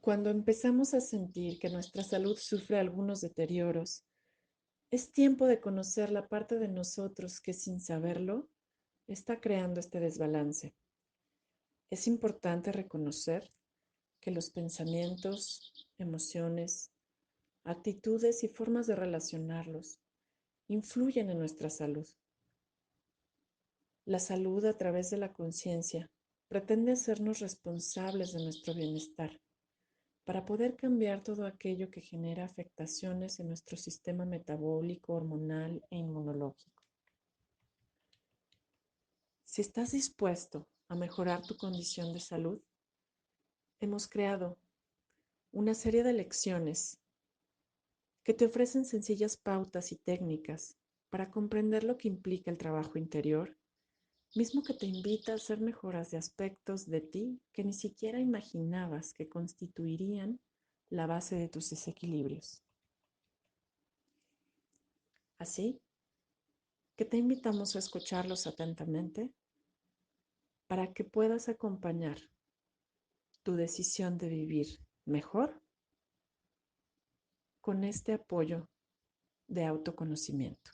Cuando empezamos a sentir que nuestra salud sufre algunos deterioros, es tiempo de conocer la parte de nosotros que sin saberlo está creando este desbalance. Es importante reconocer que los pensamientos, emociones, actitudes y formas de relacionarlos influyen en nuestra salud. La salud a través de la conciencia pretende hacernos responsables de nuestro bienestar para poder cambiar todo aquello que genera afectaciones en nuestro sistema metabólico, hormonal e inmunológico. Si estás dispuesto a mejorar tu condición de salud, hemos creado una serie de lecciones que te ofrecen sencillas pautas y técnicas para comprender lo que implica el trabajo interior, mismo que te invita a hacer mejoras de aspectos de ti que ni siquiera imaginabas que constituirían la base de tus desequilibrios. Así que te invitamos a escucharlos atentamente para que puedas acompañar tu decisión de vivir mejor con este apoyo de autoconocimiento.